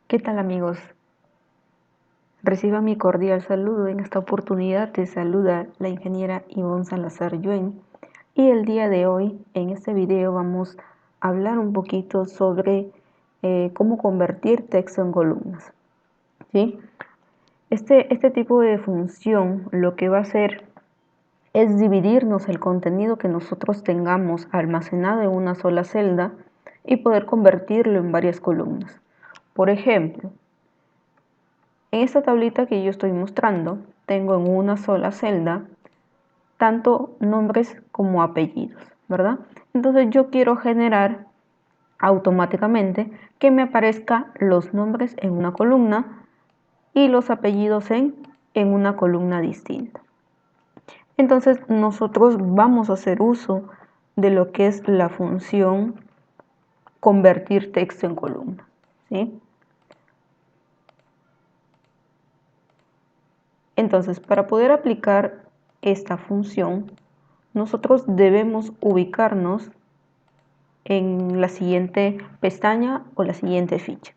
¿Qué tal, amigos? Reciban mi cordial saludo. En esta oportunidad te saluda la ingeniera Ivonne Salazar Yuen, y el día de hoy en este video vamos a hablar un poquito sobre cómo convertir texto en columnas, ¿sí? Este tipo de función lo que va a hacer es dividirnos el contenido que nosotros tengamos almacenado en una sola celda y poder convertirlo en varias columnas. Por ejemplo, en esta tablita que yo estoy mostrando, tengo en una sola celda tanto nombres como apellidos, ¿verdad? Entonces yo quiero generar automáticamente que me aparezcan los nombres en una columna y los apellidos en una columna distinta. Entonces nosotros vamos a hacer uso de lo que es la función convertir texto en columna, ¿sí? Entonces, para poder aplicar esta función, nosotros debemos ubicarnos en la siguiente pestaña o la siguiente ficha.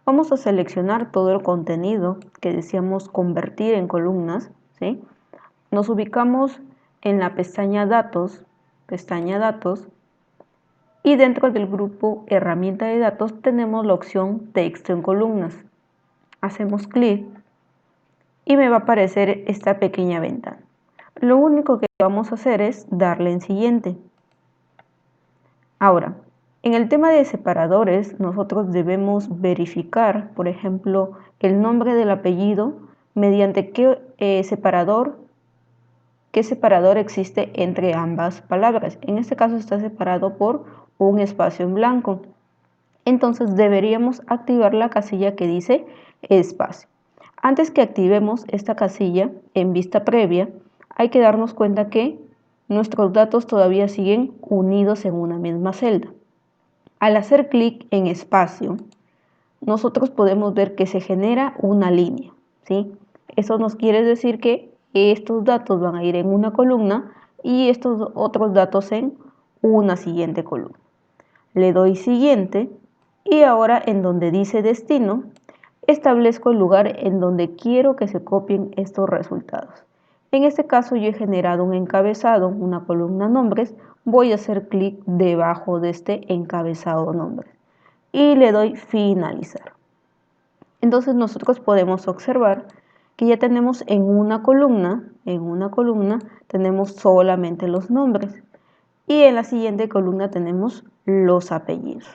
Vamos a seleccionar todo el contenido que deseamos convertir en columnas, ¿sí? Nos ubicamos en la pestaña Datos, y dentro del grupo Herramienta de datos tenemos la opción Texto en columnas. Hacemos clic y me va a aparecer esta pequeña ventana. Lo único que vamos a hacer es darle en siguiente. Ahora, en el tema de separadores, nosotros debemos verificar, por ejemplo, el nombre del apellido mediante qué separador existe entre ambas palabras. En este caso está separado por un espacio en blanco. Entonces deberíamos activar la casilla que dice espacio. Antes que activemos esta casilla en vista previa, hay que darnos cuenta que nuestros datos todavía siguen unidos en una misma celda. Al hacer clic en espacio, nosotros podemos ver que se genera una línea, ¿sí? Eso nos quiere decir que estos datos van a ir en una columna y estos otros datos en una siguiente columna. Le doy siguiente y ahora en donde dice destino, establezco el lugar en donde quiero que se copien estos resultados. En este caso yo he generado un encabezado, una columna nombres, voy a hacer clic debajo de este encabezado nombres y le doy finalizar. Entonces nosotros podemos observar que ya tenemos en una columna tenemos solamente los nombres y en la siguiente columna tenemos los apellidos.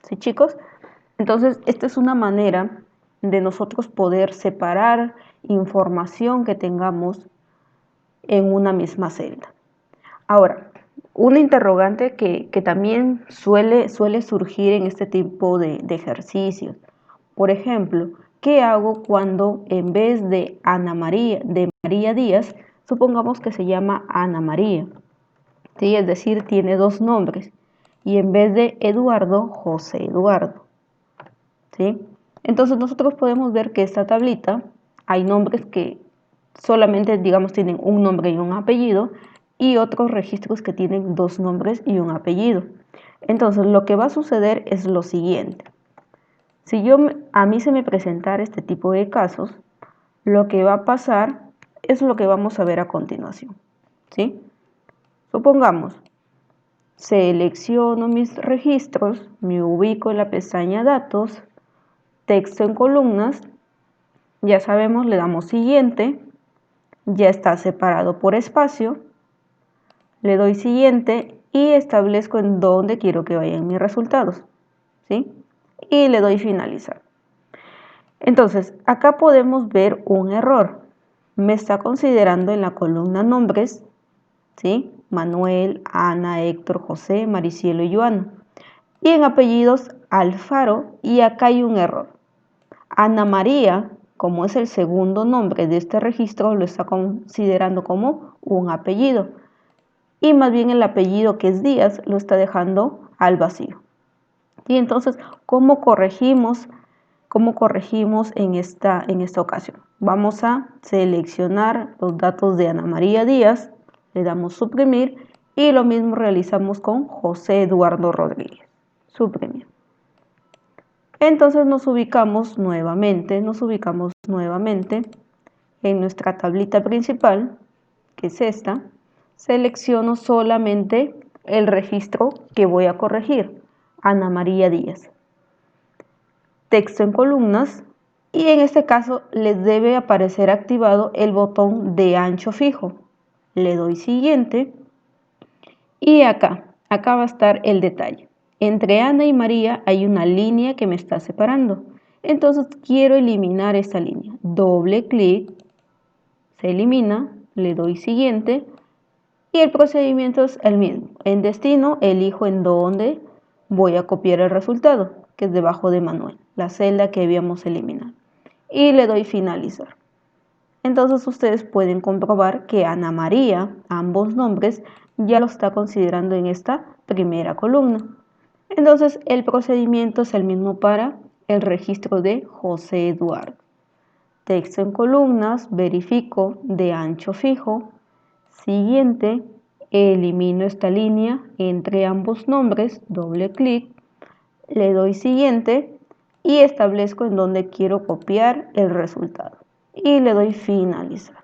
¿Sí, chicos? Entonces, esta es una manera de nosotros poder separar información que tengamos en una misma celda. Ahora, una interrogante que también suele surgir en este tipo de ejercicios. Por ejemplo, ¿qué hago cuando en vez de María Díaz, supongamos que se llama Ana María? ¿Sí? Es decir, tiene dos nombres. Y en vez de Eduardo, José Eduardo. ¿Sí? Entonces nosotros podemos ver que esta tablita hay nombres que solamente, digamos, tienen un nombre y un apellido, y otros registros que tienen dos nombres y un apellido. Entonces lo que va a suceder es lo siguiente. Si a mí se me presentara este tipo de casos, lo que va a pasar es lo que vamos a ver a continuación, ¿sí? Supongamos, selecciono mis registros, me ubico en la pestaña Datos, Texto en columnas, ya sabemos, le damos siguiente, ya está separado por espacio, le doy siguiente y establezco en dónde quiero que vayan mis resultados, ¿sí? Y le doy finalizar. Entonces, acá podemos ver un error. Me está considerando en la columna nombres, ¿sí? Manuel, Ana, Héctor, José, Maricielo y Joana. Y en apellidos, Alfaro, y acá hay un error. Ana María, como es el segundo nombre de este registro, lo está considerando como un apellido. Y más bien el apellido, que es Díaz, lo está dejando al vacío. Y entonces, ¿cómo corregimos en esta ocasión? Vamos a seleccionar los datos de Ana María Díaz, le damos suprimir y lo mismo realizamos con José Eduardo Rodríguez. Suprimir. Entonces nos ubicamos nuevamente en nuestra tablita principal, que es esta. Selecciono solamente el registro que voy a corregir, Ana María Díaz. Texto en columnas, y en este caso les debe aparecer activado el botón de ancho fijo. Le doy siguiente y acá va a estar el detalle. Entre Ana y María hay una línea que me está separando. Entonces quiero eliminar esta línea. Doble clic, se elimina, le doy siguiente y el procedimiento es el mismo. En destino elijo en dónde voy a copiar el resultado, que es debajo de Manuel, la celda que habíamos eliminado. Y le doy finalizar. Entonces ustedes pueden comprobar que Ana María, ambos nombres, ya lo está considerando en esta primera columna. Entonces el procedimiento es el mismo para el registro de José Eduardo. Texto en columnas, verifico de ancho fijo, siguiente, elimino esta línea entre ambos nombres, doble clic, le doy siguiente y establezco en donde quiero copiar el resultado y le doy finalizar.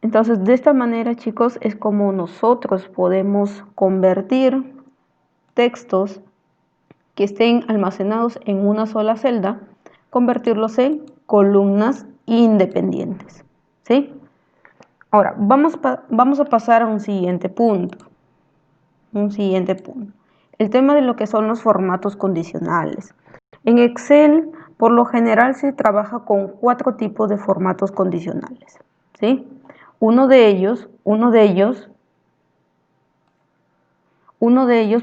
Entonces de esta manera, chicos, es como nosotros podemos convertir textos que estén almacenados en una sola celda, convertirlos en columnas independientes, ¿sí? Ahora, vamos a pasar a un siguiente punto. El tema de lo que son los formatos condicionales. En Excel, por lo general, se trabaja con 4 tipos de formatos condicionales, ¿sí? Uno de ellos,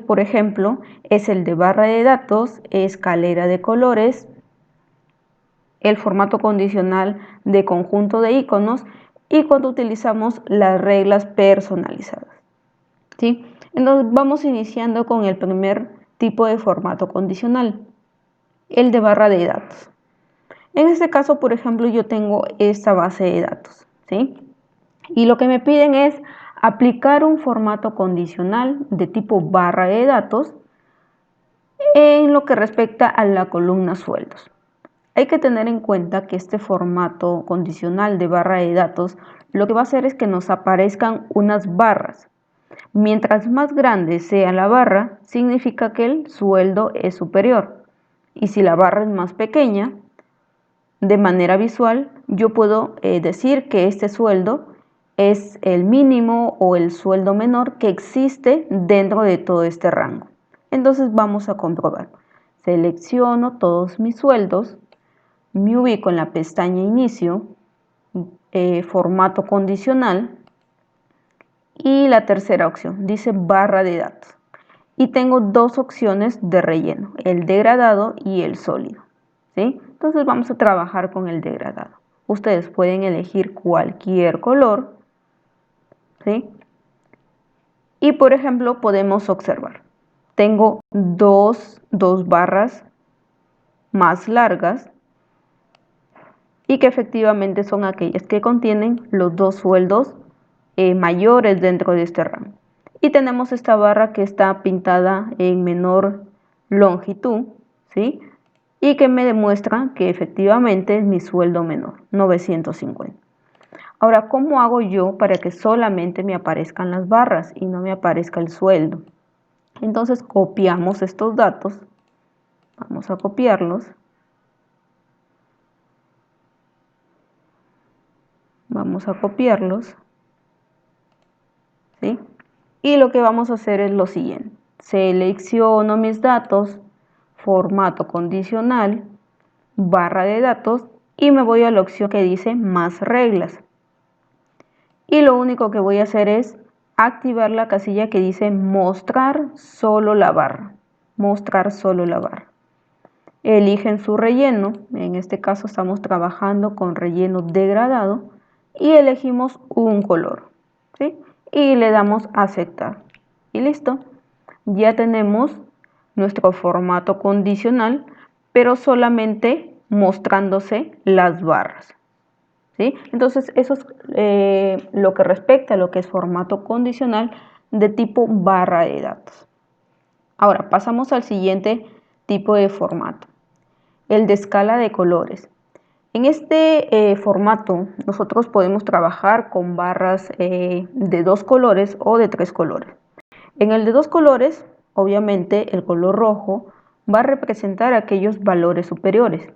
por ejemplo, es el de barra de datos, escalera de colores, el formato condicional de conjunto de iconos y cuando utilizamos las reglas personalizadas, ¿sí? Entonces vamos iniciando con el primer tipo de formato condicional, el de barra de datos. En este caso, por ejemplo, yo tengo esta base de datos, ¿sí? Y lo que me piden es aplicar un formato condicional de tipo barra de datos en lo que respecta a la columna sueldos. Hay que tener en cuenta que este formato condicional de barra de datos lo que va a hacer es que nos aparezcan unas barras. Mientras más grande sea la barra, significa que el sueldo es superior. Y si la barra es más pequeña, de manera visual, yo puedo decir que este sueldo es el mínimo o el sueldo menor que existe dentro de todo este rango. Entonces vamos a comprobar. Selecciono todos mis sueldos, me ubico en la pestaña Inicio, formato condicional y la tercera opción dice barra de datos. Y tengo dos opciones de relleno, el degradado y el sólido, ¿sí? Entonces vamos a trabajar con el degradado. Ustedes pueden elegir cualquier color, ¿sí? Y por ejemplo podemos observar, tengo dos barras más largas y que efectivamente son aquellas que contienen los dos sueldos mayores dentro de este rango. Y tenemos esta barra que está pintada en menor longitud, ¿sí? Y que me demuestra que efectivamente es mi sueldo menor, 950. Ahora, ¿cómo hago yo para que solamente me aparezcan las barras y no me aparezca el sueldo? Entonces copiamos estos datos, vamos a copiarlos. ¿Sí? Y lo que vamos a hacer es lo siguiente. Selecciono mis datos, formato condicional, barra de datos y me voy a la opción que dice más reglas. Y lo único que voy a hacer es activar la casilla que dice mostrar solo la barra. Mostrar solo la barra. Eligen su relleno, en este caso estamos trabajando con relleno degradado y elegimos un color, ¿sí? Y le damos a aceptar y listo. Ya tenemos nuestro formato condicional, pero solamente mostrándose las barras, ¿sí? Entonces eso es lo que respecta a lo que es formato condicional de tipo barra de datos. Ahora pasamos al siguiente tipo de formato, el de escala de colores. En este formato nosotros podemos trabajar con barras de 2 colores o de 3 colores. En el de 2 colores, obviamente el color rojo va a representar aquellos valores superiores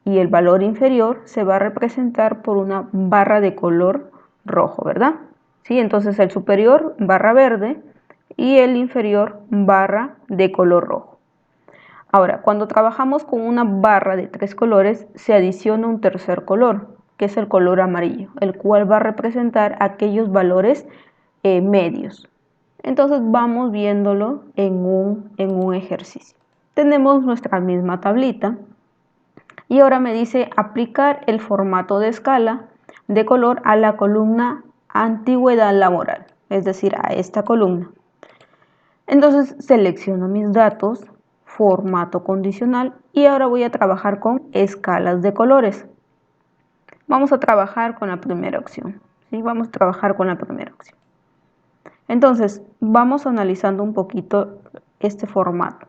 y el valor inferior se va a representar por una barra de color rojo, ¿verdad? ¿Sí? Entonces el superior barra verde y el inferior barra de color rojo. Ahora, cuando trabajamos con una barra de 3 colores, se adiciona un tercer color, que es el color amarillo, el cual va a representar aquellos valores medios. Entonces vamos viéndolo en un ejercicio. Tenemos nuestra misma tablita y ahora me dice aplicar el formato de escala de color a la columna antigüedad laboral, es decir, a esta columna. Entonces selecciono mis datos, formato condicional y ahora voy a trabajar con escalas de colores. Vamos a trabajar con la primera opción. ¿Sí? Vamos a trabajar con la primera opción. Entonces, vamos analizando un poquito este formato.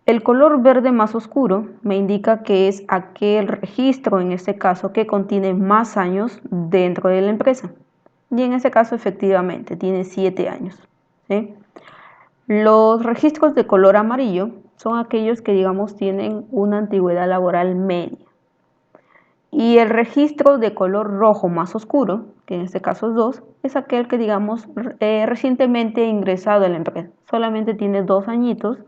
El color verde más oscuro me indica que es aquel registro, en este caso, que contiene más años dentro de la empresa. Y en este caso, efectivamente, tiene 7 años. ¿Sí? Los registros de color amarillo son aquellos que, digamos, tienen una antigüedad laboral media. Y el registro de color rojo más oscuro, que en este caso es 2, es aquel que, digamos, recientemente ingresado a la empresa. Solamente tiene 2 añitos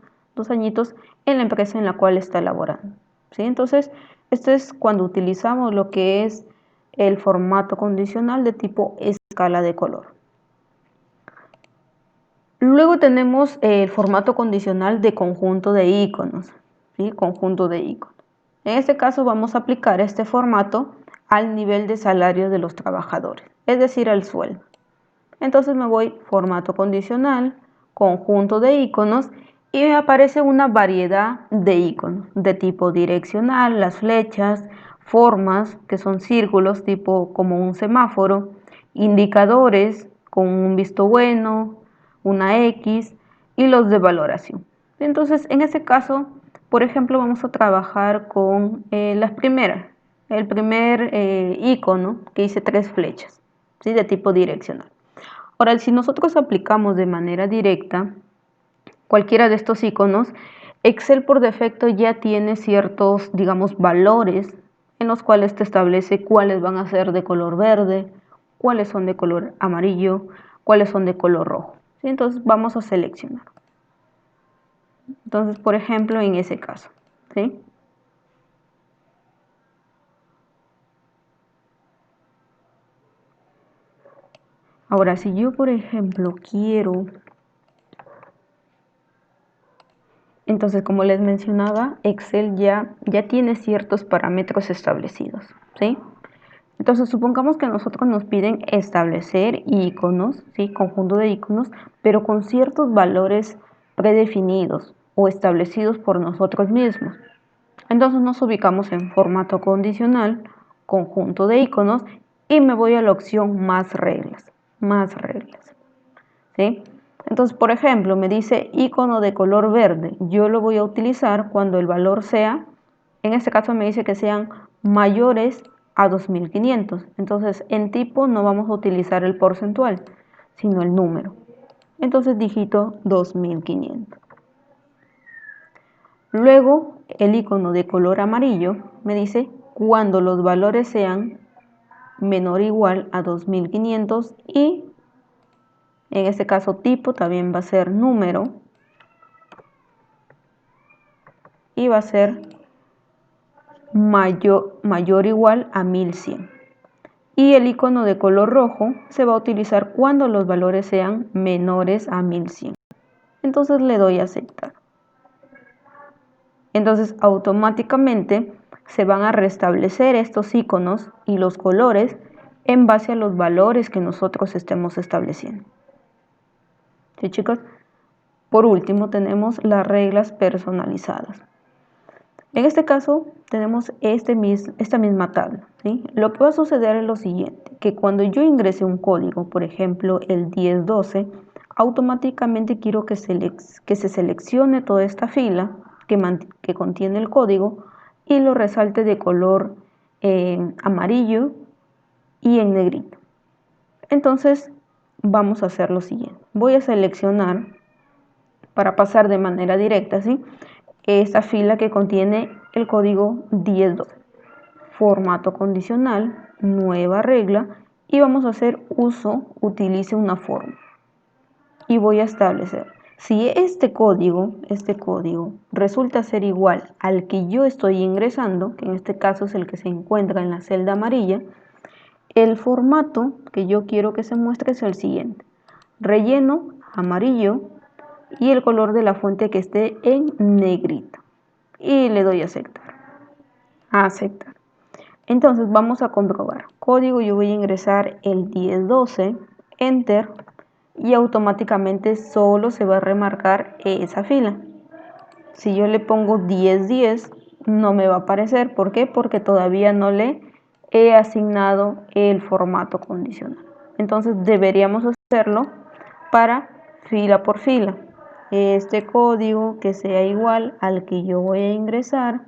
en la empresa en la cual está laborando. ¿Sí? Entonces, esto es cuando utilizamos lo que es el formato condicional de tipo escala de color. Luego tenemos el formato condicional de conjunto de iconos. ¿Sí? Conjunto de iconos. En este caso vamos a aplicar este formato al nivel de salario de los trabajadores, es decir, al sueldo. Entonces me voy formato condicional, conjunto de iconos y me aparece una variedad de iconos de tipo direccional, las flechas, formas que son círculos tipo como un semáforo, indicadores con un visto bueno, una X y los de valoración. Entonces en este caso, por ejemplo, vamos a trabajar con las primeras. El primer icono que dice 3 flechas, ¿sí? De tipo direccional. Ahora, si nosotros aplicamos de manera directa cualquiera de estos iconos, Excel por defecto ya tiene ciertos, digamos, valores en los cuales te establece cuáles van a ser de color verde, cuáles son de color amarillo, cuáles son de color rojo. ¿Sí? Entonces vamos a seleccionar. Entonces, por ejemplo, en ese caso, ¿sí? Ahora, si yo, por ejemplo, quiero... Entonces, como les mencionaba, Excel ya tiene ciertos parámetros establecidos, ¿sí? Entonces, supongamos que a nosotros nos piden establecer iconos, ¿sí? Conjunto de iconos, pero con ciertos valores predefinidos o establecidos por nosotros mismos. Entonces nos ubicamos en formato condicional, conjunto de iconos y me voy a la opción más reglas, ¿sí? Entonces, por ejemplo, me dice icono de color verde. Yo lo voy a utilizar cuando el valor sea, en este caso me dice que sean mayores a 2500. Entonces, en tipo no vamos a utilizar el porcentual, sino el número. Entonces digito 2500. Luego, el icono de color amarillo me dice cuando los valores sean menor o igual a 2500 y en este caso tipo también va a ser número y va a ser mayor o igual a 1100. Y el icono de color rojo se va a utilizar cuando los valores sean menores a 1100. Entonces le doy a aceptar. Entonces automáticamente se van a restablecer estos iconos y los colores en base a los valores que nosotros estemos estableciendo. ¿Sí, chicos? Por último tenemos las reglas personalizadas. En este caso tenemos esta misma tabla, ¿sí? Lo que va a suceder es lo siguiente, que cuando yo ingrese un código, por ejemplo el 1012, automáticamente quiero que se seleccione toda esta fila que contiene el código y lo resalte de color amarillo y en negrito. Entonces vamos a hacer lo siguiente. Voy a seleccionar para pasar de manera directa, ¿sí?, esta fila que contiene el código 1012. Formato condicional, nueva regla, y vamos a hacer utilice una forma. Y voy a establecer, si este código resulta ser igual al que yo estoy ingresando, que en este caso es el que se encuentra en la celda amarilla, el formato que yo quiero que se muestre es el siguiente: relleno amarillo y el color de la fuente que esté en negrita. Y le doy a aceptar. Aceptar. Entonces vamos a comprobar. Código, yo voy a ingresar el 1012, enter, y automáticamente solo se va a remarcar esa fila. Si yo le pongo 1010, no me va a aparecer. ¿Por qué? Porque todavía no le he asignado el formato condicional. Entonces deberíamos hacerlo para fila por fila. Este código que sea igual al que yo voy a ingresar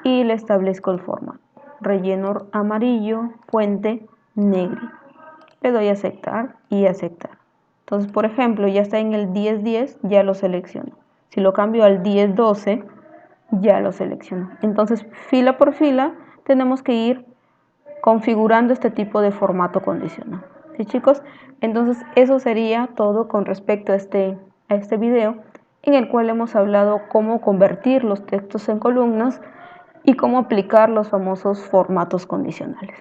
y le establezco el formato. Relleno amarillo, fuente negra. Le doy a aceptar y aceptar. Entonces, por ejemplo, ya está en el 1010, ya lo selecciono. Si lo cambio al 1012, ya lo selecciono. Entonces, fila por fila, tenemos que ir configurando este tipo de formato condicional. ¿Sí, chicos? Entonces, eso sería todo con respecto a este video, en el cual hemos hablado cómo convertir los textos en columnas y cómo aplicar los famosos formatos condicionales.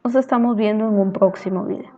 Nos estamos viendo en un próximo video.